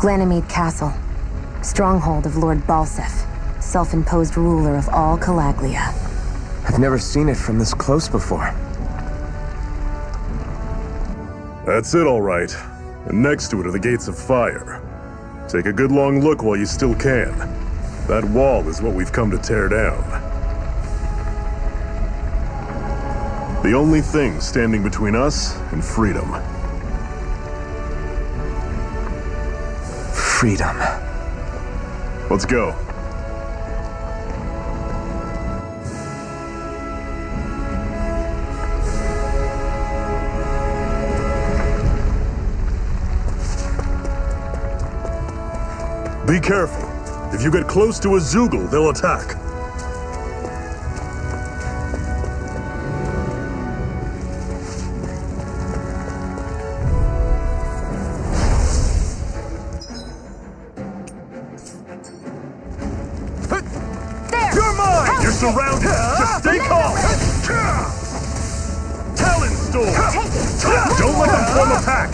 Ganymede Castle. Stronghold of Lord Balsef, self-imposed ruler of all Calaglia. I've never seen it from this close before. That's it, all right. And next to it are the Gates of Fire. Take a good long look while you still can. That wall is what we've come to tear down. The only thing standing between us and freedom. Freedom. Let's go. Be careful. If you get close to a Zeugle, they'll attack. You're mine! You're surrounded! Just stay calm! Talon Storm! Don't let them form a pack!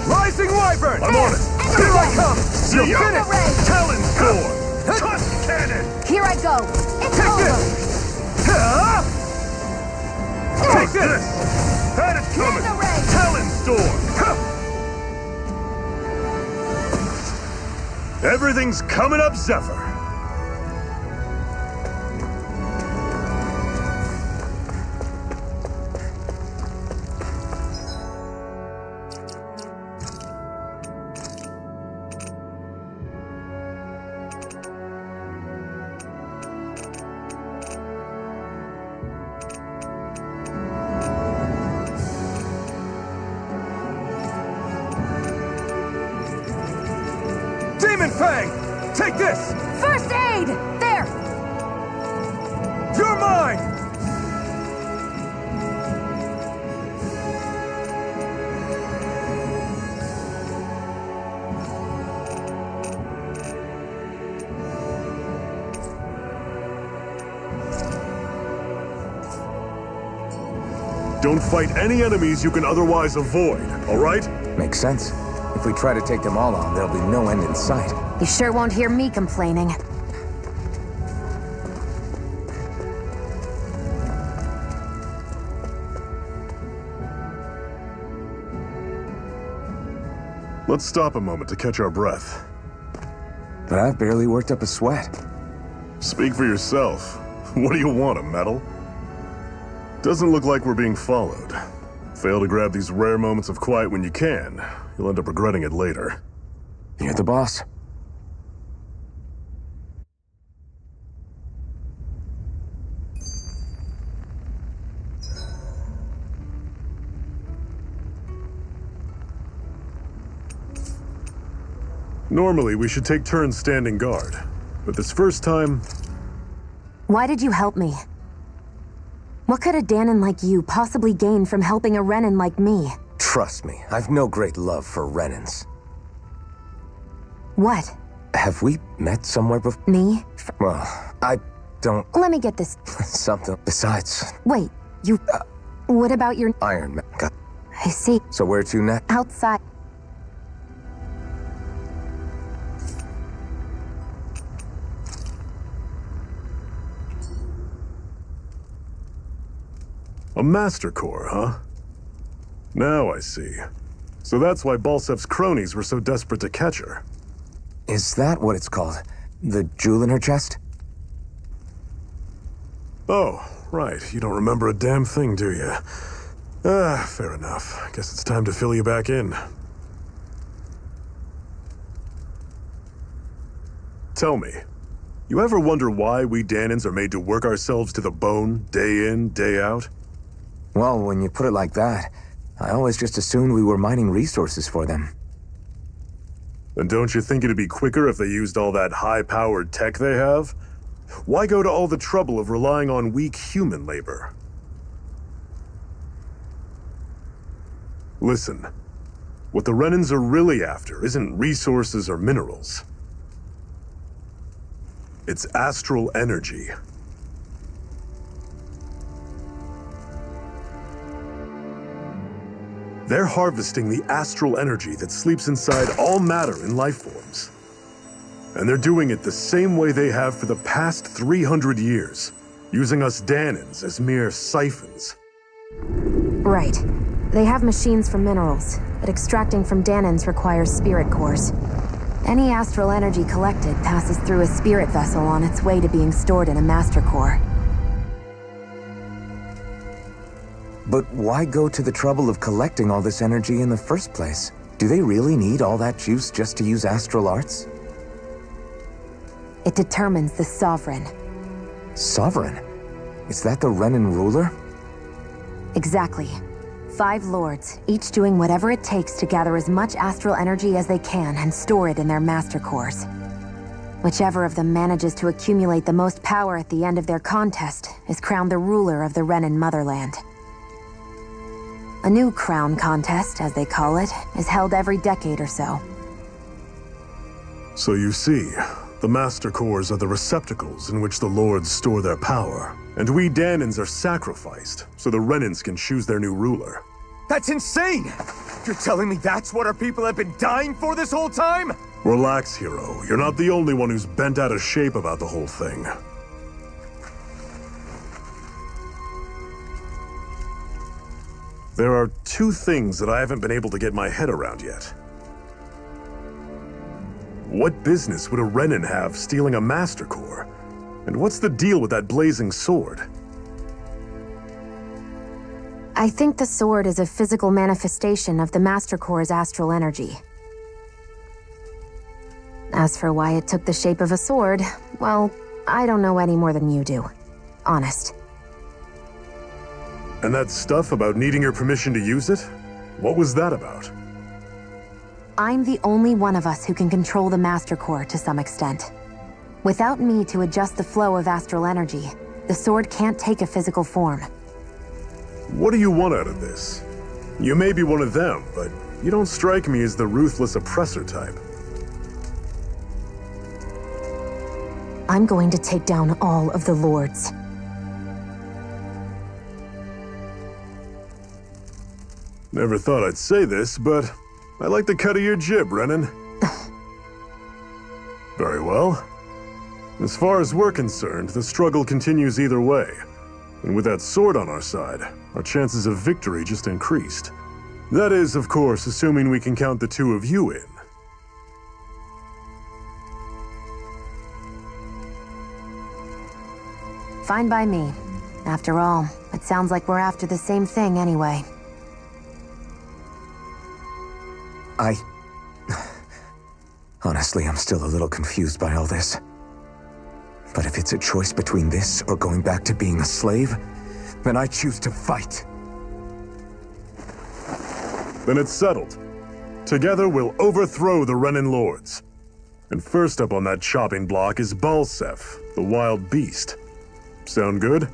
Rising Wyvern! I'm on it! Here I come! You're finished! Talon Storm! Tusk Cannon! Here I go! It's Take over! this! Take this! Had it coming! Talon Storm! Everything's coming up, Zephyr! Demon Fang! Take this! First aid! There! You're mine! Don't fight any enemies you can otherwise avoid, all right? Makes sense. If we try to take them all on, there'll be no end in sight. You sure won't hear me complaining. Let's stop a moment to catch our breath. But I've barely worked up a sweat. Speak for yourself. What do you want, a medal? Doesn't look like we're being followed. Fail to grab these rare moments of quiet when you can. You'll end up regretting it later. You're the boss. Normally, we should take turns standing guard. But this first time... Why did you help me? What could a Dahnan like you possibly gain from helping a Renan like me? Trust me, I've no great love for Renans. What? Have we met somewhere before? Me? Well, I don't... Let me get this. Something besides Wait, you... What about your... Iron Man. I see. So where to next? Outside. A Master Core, huh? Now I see. So that's why Balsef's cronies were so desperate to catch her. Is that what it's called? The jewel in her chest? Oh, right. You don't remember a damn thing, do you? Fair enough. Guess it's time to fill you back in. Tell me, you ever wonder why we Dahnans are made to work ourselves to the bone, day in, day out? Well, when you put it like that, I always just assumed we were mining resources for them. And don't you think it'd be quicker if they used all that high-powered tech they have? Why go to all the trouble of relying on weak human labor? Listen, what the Renans are really after isn't resources or minerals. It's astral energy. They're harvesting the astral energy that sleeps inside all matter in life forms. And they're doing it the same way they have for the past 300 years, using us Danans as mere siphons. Right. They have machines for minerals, but extracting from Danans requires spirit cores. Any astral energy collected passes through a spirit vessel on its way to being stored in a master core. But why go to the trouble of collecting all this energy in the first place? Do they really need all that juice just to use astral arts? It determines the Sovereign. Sovereign? Is that the Renan ruler? Exactly. 5 lords, each doing whatever it takes to gather as much astral energy as they can and store it in their master cores. Whichever of them manages to accumulate the most power at the end of their contest is crowned the ruler of the Renan motherland. A new crown contest, as they call it, is held every decade or so. So you see, the Master Cores are the receptacles in which the Lords store their power, and we Danans are sacrificed so the Renans can choose their new ruler. That's insane! You're telling me that's what our people have been dying for this whole time? Relax, hero. You're not the only one who's bent out of shape about the whole thing. There are 2 things that I haven't been able to get my head around yet. What business would a Renan have stealing a Master Core? And what's the deal with that blazing sword? I think the sword is a physical manifestation of the Master Core's astral energy. As for why it took the shape of a sword, well, I don't know any more than you do. Honest. And that stuff about needing your permission to use it? What was that about? I'm the only one of us who can control the Master Core to some extent. Without me to adjust the flow of astral energy, the sword can't take a physical form. What do you want out of this? You may be one of them, but you don't strike me as the ruthless oppressor type. I'm going to take down all of the lords. Never thought I'd say this, but I like the cut of your jib, Renan. Very well. As far as we're concerned, the struggle continues either way. And with that sword on our side, our chances of victory just increased. That is, of course, assuming we can count the 2 of you in. Fine by me. After all, it sounds like we're after the same thing anyway. Honestly, I'm still a little confused by all this. But if it's a choice between this or going back to being a slave, then I choose to fight. Then it's settled. Together we'll overthrow the Renan Lords. And first up on that chopping block is Balseph, the wild beast. Sound good?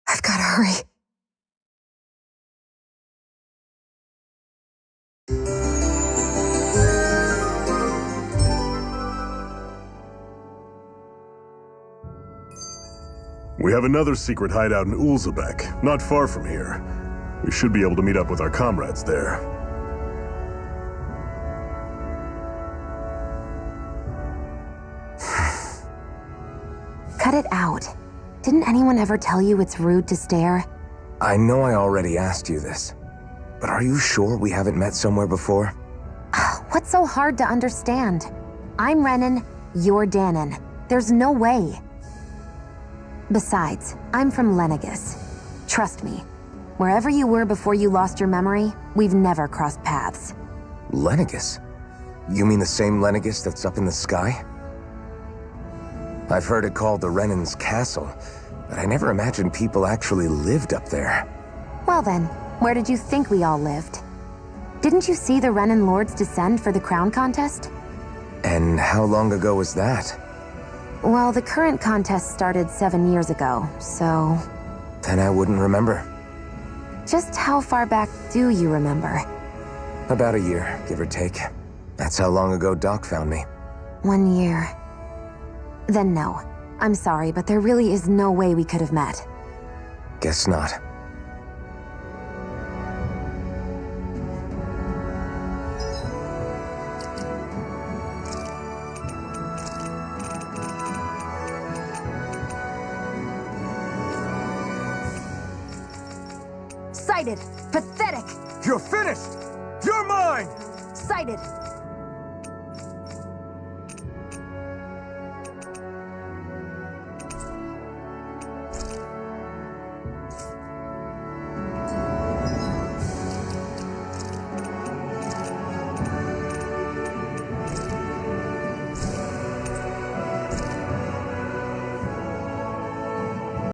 I've gotta hurry. We have another secret hideout in Ulzebek, not far from here. We should be able to meet up with our comrades there. Cut it out. Didn't anyone ever tell you it's rude to stare? I know I already asked you this, but are you sure we haven't met somewhere before? What's so hard to understand? I'm Renan, you're Danan. There's no way. Besides, I'm from Lenegis. Trust me, wherever you were before you lost your memory, we've never crossed paths. Lenegis? You mean the same Lenegis that's up in the sky? I've heard it called the Renan's Castle, but I never imagined people actually lived up there. Well then, where did you think we all lived? Didn't you see the Renan Lords descend for the crown contest? And how long ago was that? Well, the current contest started 7 years ago, so... Then I wouldn't remember. Just how far back do you remember? About a year, give or take. That's how long ago Doc found me. 1 year. Then no. I'm sorry, but there really is no way we could have met. Guess not. Sighted! Pathetic! You're finished! You're mine! Sighted!